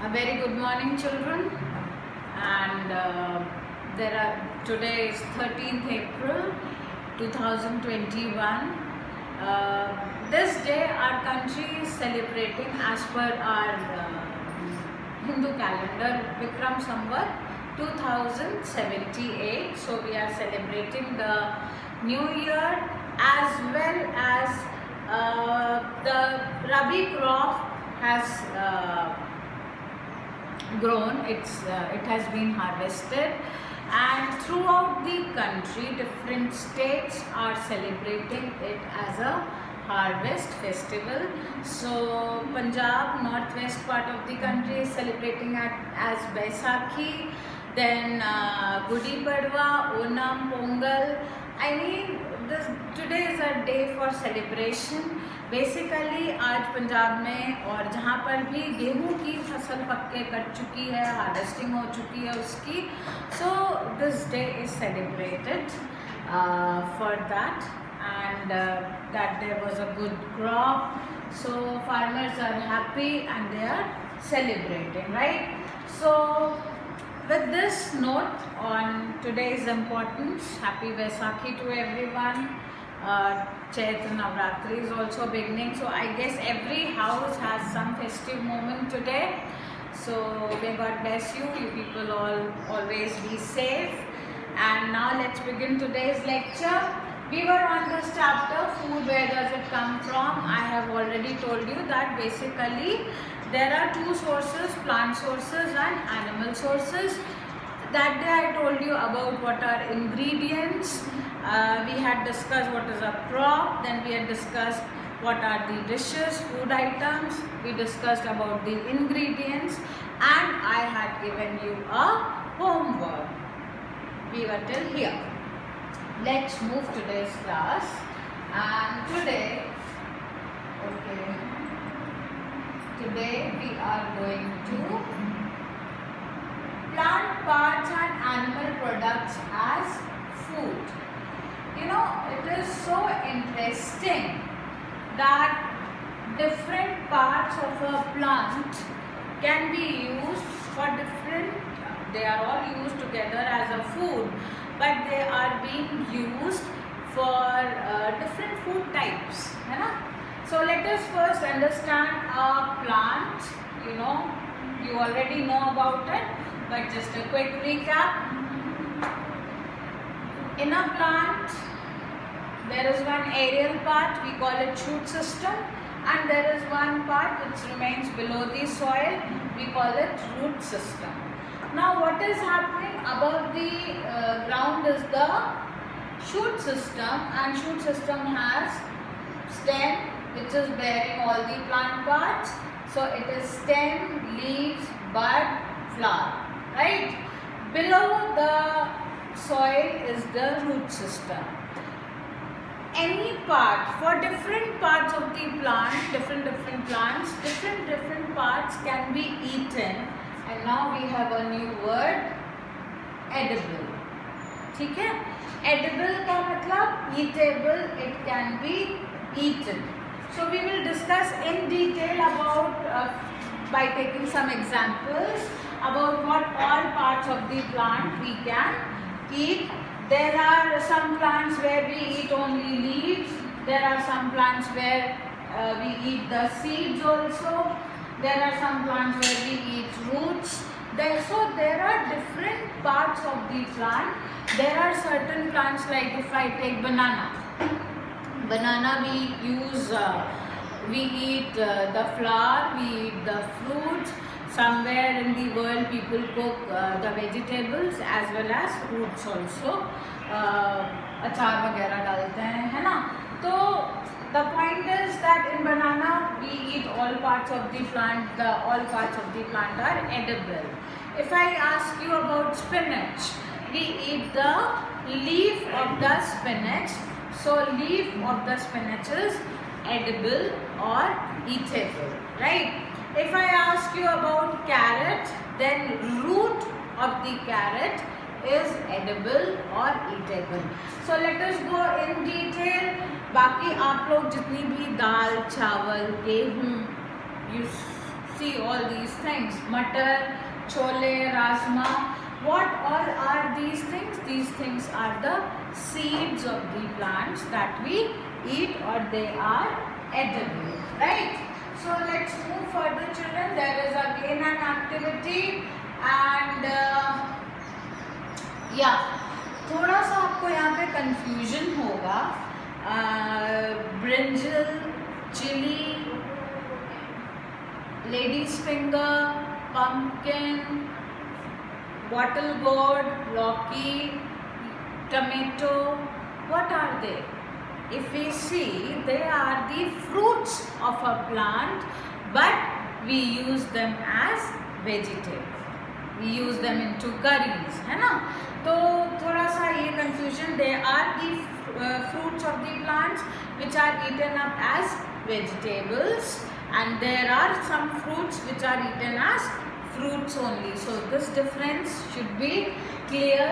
A very good morning, children. And today is 13th April 2021. This day our country is celebrating as per our Hindu calendar Vikram Samvat 2078. So we are celebrating the New Year as well as the Rabi crop has grown. It has been harvested, and throughout the country different states are celebrating it as a harvest festival. So Punjab, northwest part of the country, is celebrating as Baisakhi, then Gudi Padwa, Onam, Pongal. I mean, today is a day for celebration. Basically आज पंजाब में और जहाँ पर भी गेहूँ की फसल पक के कट चुकी है, हार्वेस्टिंग हो चुकी है उसकी, so this day is celebrated for that, and that day was a good crop, so farmers are happy and they are celebrating, right? So with this note on today's importance, happy Vaisakhi to everyone. Chaitra Navratri is also beginning, so I guess every house has some festive moment today. So may God bless you. You people all always be safe. And now let's begin today's lecture. We were on this chapter, food, where does it come from? I have already told you that basically there are two sources, plant sources and animal sources. That day I told you about what are ingredients. We had discussed what is a crop, then we had discussed what are the dishes, food items, we discussed about the ingredients, and I had given you a homework. We were till here. Let's move today's class, and today we are going to plant parts and animal products as food. You know, it is so interesting that different parts of a plant can be used for different, they are all used together as a food, but they are being used for different food types, है ना? So let us first understand a plant. You know, you already know about it, but just a quick recap. In a plant, there is one aerial part, we call it shoot system, and there is one part which remains below the soil, we call it root system. Now what is happening above the ground is the shoot system, and shoot system has stem which is bearing all the plant parts. So it is stem, leaves, bud, flower, right? Below the soil is the root system. Any part, for different parts of the plant, different plants, different parts can be eaten. And now we have a new word, edible. ठीक है? Edible का मतलब eatable, it can be eaten. So we will discuss in detail about by taking some examples about what all parts of the plant we can eat. There are some plants where we eat only leaves. There are some plants where we eat the seeds also. There are some plants where we eat roots. So there are different parts of the plant. There are certain plants, like if I take banana. Banana we use, we eat the flower, we eat the fruits. Somewhere in the world people cook the vegetables as well as fruits also. अचार वगैरह डालते हैं, है ना? तो the point is that in banana we eat all parts of the plant. All parts of the plant are edible. If I ask you about spinach, we eat the leaf of the spinach. So leaf of the spinach is edible or eatable, right? If I ask you about carrot, then root of the carrot is edible or eatable. So let us go in detail. बाकी आप लोग जितनी भी दाल, चावल, गेहूँ, you See all these things, matar, chole, rajma. What all are these things? These things are the seeds of the plants that we eat, or they are edible, right? So let's move further, children. There is again an activity, and थोड़ा सा आपको यहाँ पे confusion होगा. Brinjal, chilli, ladies finger, pumpkin, bottle gourd, lockie, tomato. What are they? If we see, they are the fruits of a plant, but we use them as vegetable. We use them into curries, है ना? तो थोड़ा सा ये confusion. They are the fruits of the plants which are eaten up as vegetables, and there are some fruits which are eaten as fruits only. So this difference should be clear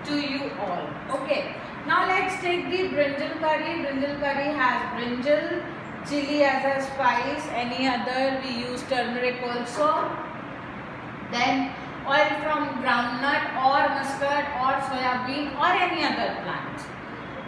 to you all. Okay. Now let's take the brinjal curry. Brinjal curry has brinjal, chili as a spice. Any other, we use turmeric also. Then oil from groundnut or mustard or soyabean or any other plant.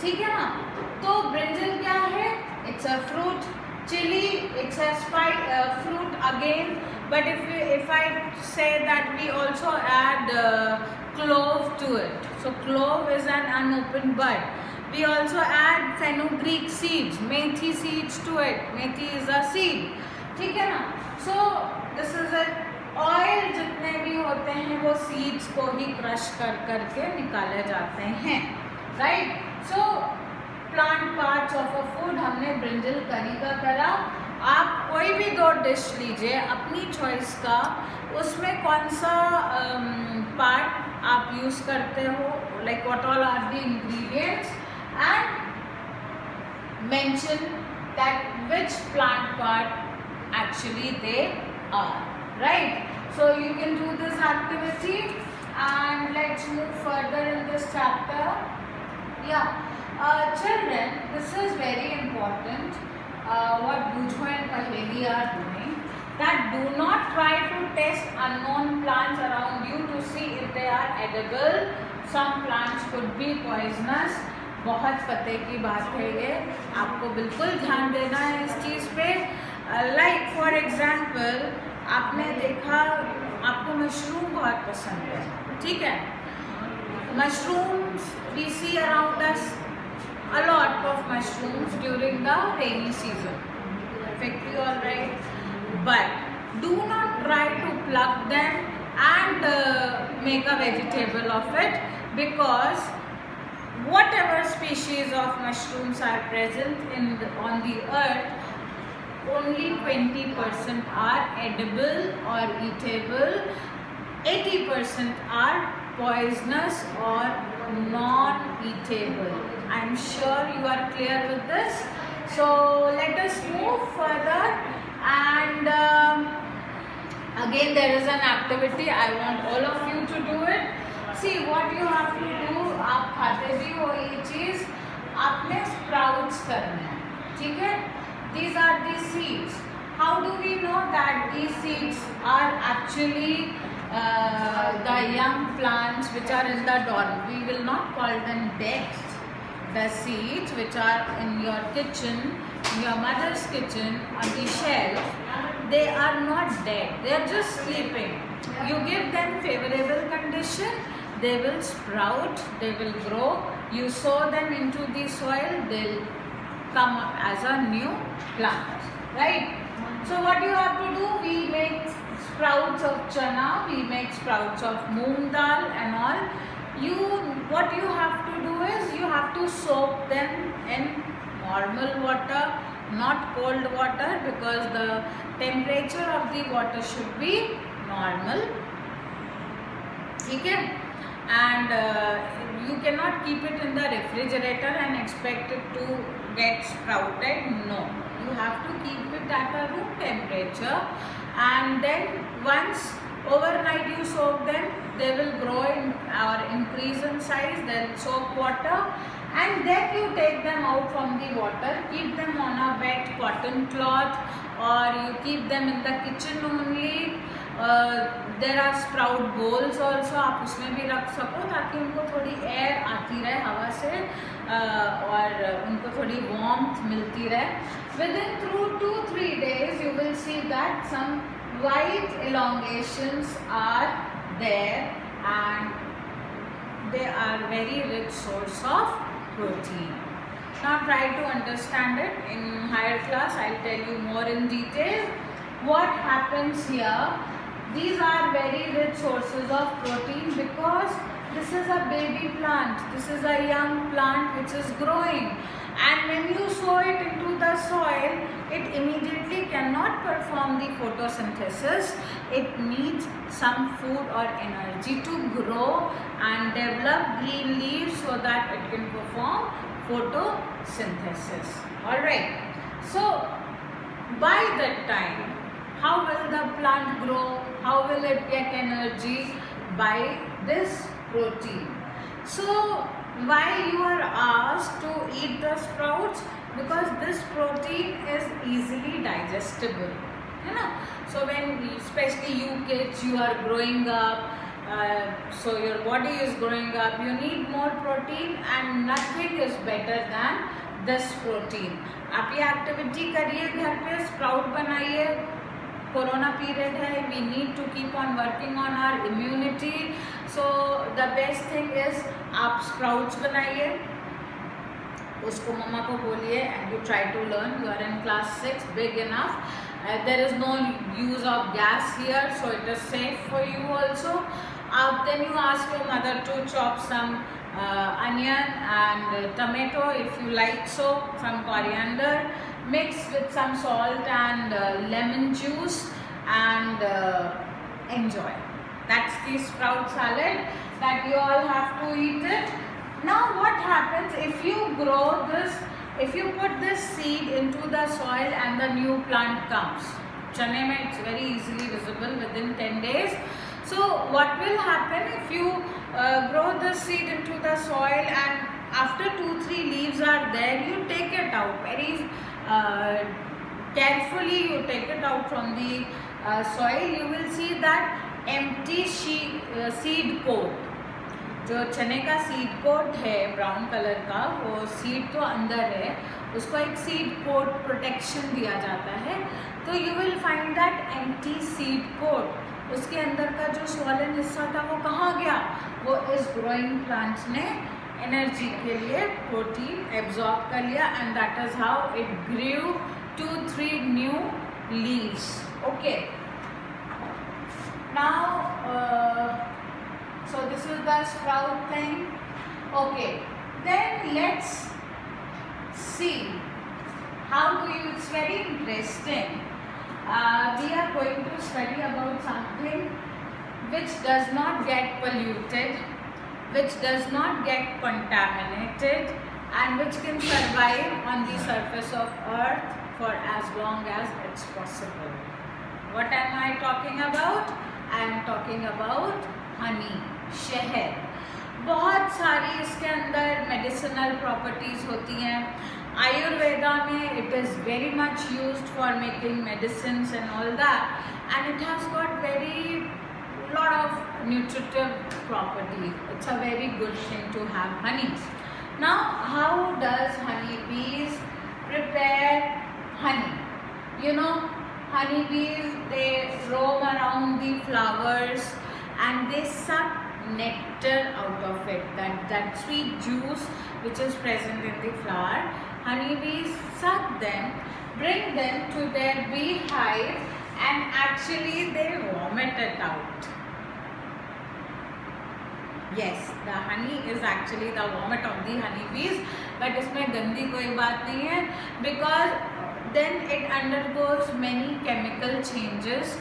ठीक है ना? तो brinjal क्या है? It's a fruit. Chili, it's a fruit again. But if I say that we also add clove to it. So clove is an unopened bud. We also add fenugreek seeds, methi seeds to it. Methi is a seed. ठीक है ना? So this is it. Oil जितने भी होते हैं वो seeds को ही crush कर करके निकाले जाते हैं, right? So plant parts of a food हमने ब्रिंजल करी का करा. आप कोई भी 2 डिश लीजिए अपनी चॉइस का, उसमें कौन सा पार्ट आप यूज़ करते हो, like what all are the ingredients, and mention that which plant part actually they are. Right, so you can do this activity, and let's move further in this chapter. Children, this is very important. What Bujho and Paheli are doing, that do not try to test unknown plants around you to see if they are edible. Some plants could be poisonous. बहुत पते की बात है ये, आपको बिल्कुल ध्यान देना है इस चीज़ पे. Like for example, आपने देखा, आपको मशरूम बहुत पसंद है, ठीक है? Mushrooms we see around us a lot of mushrooms during the rainy season. Perfectly all right, but do not try to pluck them and make a vegetable of it, because whatever species of mushrooms are present on the earth, only 20% are edible or eatable. 80% are poisonous or non-eatable. I'm sure you are clear with this. So let us move further, and again there is an activity. I want all of you to do it. See what you have to do. आप खाते भी हो ये चीज़, आपने sprouts करना है, ठीक है? These are the seeds. How do we know that these seeds are actually the young plants which are in the dorm? We will not call them dead. The seeds which are in your kitchen, in your mother's kitchen, on the shelf, they are not dead. They are just sleeping. You give them favorable condition, they will sprout, they will grow. You sow them into the soil, they'll come up as a new plant, right? So what you have to do, we make sprouts of chana, we make sprouts of moong dal and all. What you have to do is you have to soak them in normal water, not cold water, because the temperature of the water should be normal, ठीक है? And you cannot keep it in the refrigerator and expect it to get sprouted. No, you have to keep it at a room temperature, and then once overnight you soak them, they will grow in or increase in size. They'll soak water, and then you take them out from the water, keep them on a wet cotton cloth, or you keep them in the kitchen only. There are sprout bowls also, आप उसमें भी रख सको ताकि उनको थोड़ी air आती रहे हवा से, और उनको थोड़ी warmth मिलती रहे. Within 2-3 days you will see that some white elongations are there, and they are very rich source of protein. Now try to understand it. In higher class I'll tell you more in detail what happens here. These are very rich sources of protein because this is a baby plant, this is a young plant which is growing, and when you sow it into the soil, it immediately cannot perform the photosynthesis. It needs some food or energy to grow and develop green leaves so that it can perform photosynthesis. Alright, so by that time, how will the plant grow? How will it get energy? By this protein. So why you are asked to eat the sprouts? Because this protein is easily digestible. You know? So when, especially you kids, you are growing up, so your body is growing up, you need more protein, and nothing is better than this protein. आप ये activity करिए घर पे, sprout बनाइए. Corona period है, we need to keep on working on our immunity, so the best thing is आप sprouts बनाइए, उसको मम्मा को बोलिए, and you try to learn. You are in class 6, big enough. There is no use of gas here, so it is safe for you also. Then you ask your mother to chop some onion and tomato if you like, so some coriander, mix with some salt and lemon juice, and enjoy. That's the sprout salad that you all have to eat it. Now what happens if you grow this? If you put this seed into the soil and the new plant comes, chane mein it's very easily visible within 10 days. So what will happen if you grow the seed into the soil, and after 2-3 leaves are there, you take it out very carefully. You take it out from the soil. You will see that empty seed coat. जो चने का seed coat है brown colour का, वो seed तो अंदर है, उसको एक सीड कोट प्रोटेक्शन दिया जाता है. तो you will find that empty seed coat, उसके अंदर का जो स्वॉलन हिस्सा था वो कहाँ गया? वो इस ग्रोइंग प्लांट्स ने एनर्जी के लिए प्रोटीन एब्जॉर्ब कर लिया, and that is how it grew 2-3 new leaves. Okay, now so this is the sprout thing. Okay, then let's see how do you, it's very interesting. We are going to study about something which does not get polluted, which does not get contaminated, and which can survive on the surface of earth for as long as it's possible. What am I talking about? I am talking about honey, शहद. बहुत सारी इसके अंदर medicinal properties होती हैं. आयुर्वेदा में it is very much used for making medicines and all that, and it has got very lot of nutritive properties. It's a very good thing to have honey. Now how does honey bees prepare honey? You know, honey bees, they roam around the flowers and they suck nectar out of it, that sweet juice which is present in the flower. Honey bees suck them, bring them to their beehive, and actually they vomit it out. Yes, the honey is actually the vomit of the honey bees, but इसमें गंदी कोई बात नहीं है, because then it undergoes many chemical changes,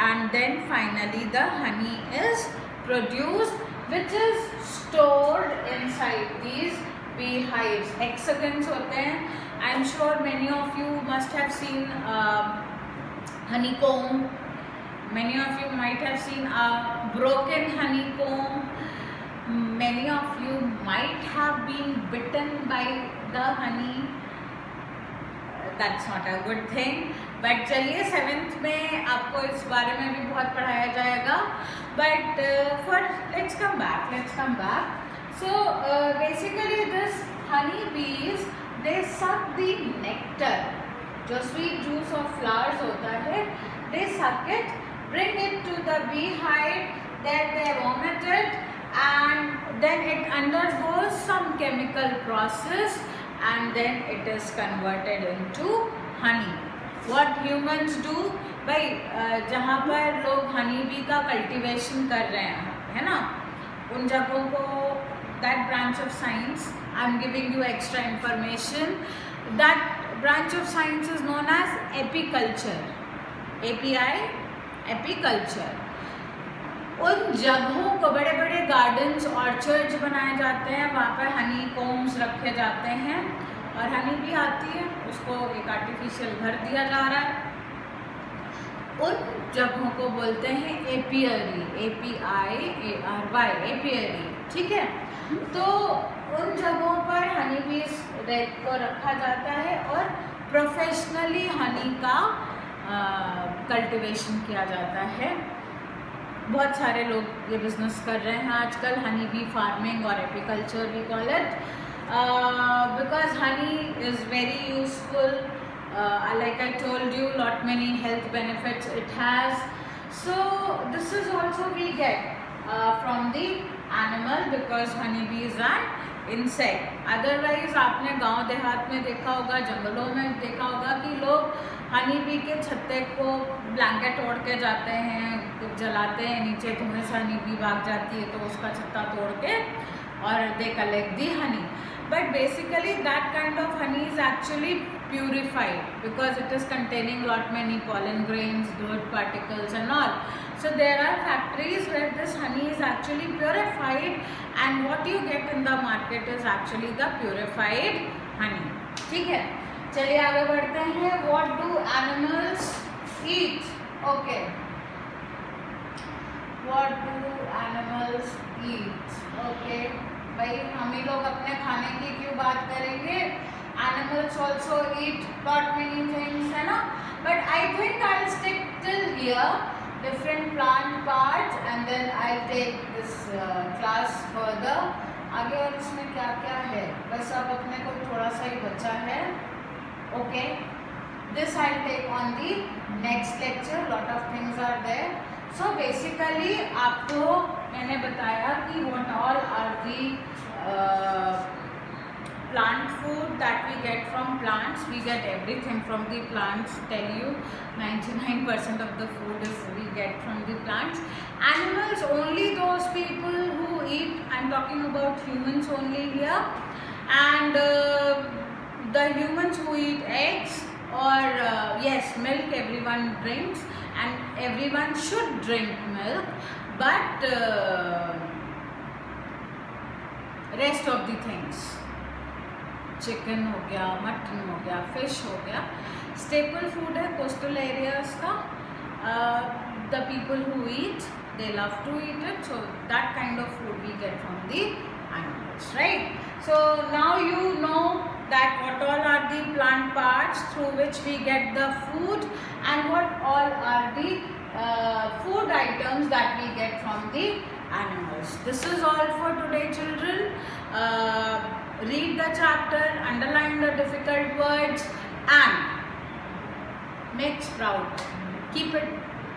and then finally the honey is produced, which is stored inside these beehives. Hexagons होते हैं. I'm sure many of you must have seen honeycomb. Many of you might have seen a broken honeycomb. many of you might have been bitten by the honey. That's not a good thing. But चलिए 7th में आपको इस बारे में भी बहुत पढ़ाया जाएगा. But let's come back. So basically this honey bees, they suck the nectar. जो sweet juice of flowers होता है, they suck it, bring it to the beehive, then they vomit it, and then it undergoes some chemical process, and then it is converted into honey. What humans do, भाई जहाँ पर लोग honey bee का cultivation कर रहे हैं, है ना, उन जगहों को, that branch of science, I am giving you extra information, that branch of science is known as apiculture. API, apiculture. उन जगहों को, बड़े बड़े गार्डन्स, ऑर्चर्ड्स बनाए जाते हैं, वहाँ पर हनी कोम्स रखे जाते हैं और हनी भी आती है, उसको एक आर्टिफिशियल घर दिया जा रहा है. उन जगहों को बोलते हैं एपियरी, APIARY, एपियरी. ठीक है, तो उन जगहों पर हनी बीज को रखा जाता है और प्रोफेशनली हनी का कल्टीवेशन किया जाता है. बहुत सारे लोग ये बिजनेस कर रहे हैं आजकल, हनी बी फार्मिंग और apiculture we call it, because honey is very useful. Like I told you, lot many health benefits it has. So this is also we get from the animal, because honey bee is an insect. Otherwise आपने गांव देहात में देखा होगा, जंगलों में देखा होगा कि लोग हनी बी के छत्ते को ब्लैंकेट ओढ़ के जाते हैं, जलाते हैं, नीचे धुएं से हनी बी भाग जाती है तो उसका छत्ता तोड़ के और they collect the honey. But basically that kind of honey is actually purified, because it is containing lot many pollen grains, dirt particles and all. So there are factories where this honey is actually purified, and what you get in the market is actually the purified honey. ठीक है, चलिए आगे बढ़ते हैं. What do animals eat? Okay. What do animals eat? Okay. भाई हम ही लोग अपने खाने की क्यों बात करेंगे? Animals also eat lot many things, है ना? But I think I'll stick till here, different plant parts, and then I'll take this class further. आगे और इसमें क्या क्या है, बस अब अपने को थोड़ा सा ही बचा है. Okay, this I'll take on the next lecture. Lot of things are there. So basically आपको मैंने बताया कि what all are the plant food that we get from plants. We get everything from the plants. Tell you 99% of the food is we get from the plants. Animals, only those people who eat, I'm talking about humans only here, and the humans who eat eggs or yes, milk everyone drinks, and everyone should drink milk, but rest of the things, chicken हो गया, mutton हो गया, fish हो गया, staple food है coastal areas का. The people who eat, they love to eat it, so that kind of food we get from the animals, right? So now you know that what all are the plant parts through which we get the food, and what all are the food items that we get from the animals. This is all for today, children. Read the chapter, underline the difficult words, and make sprout. Keep it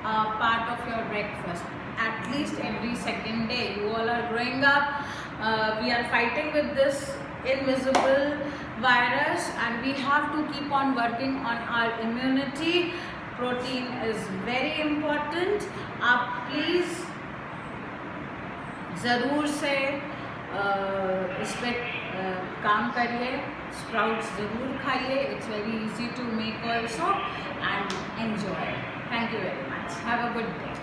part of your breakfast at least every second day. You all are growing up. We are fighting with this invisible virus, and we have to keep on working on our immunity. Protein is very important. आप please ज़रूर से इस पर काम करिए. Sprouts ज़रूर खाइए. It's very easy to make also, and enjoy. Thank you very much. Have a good day.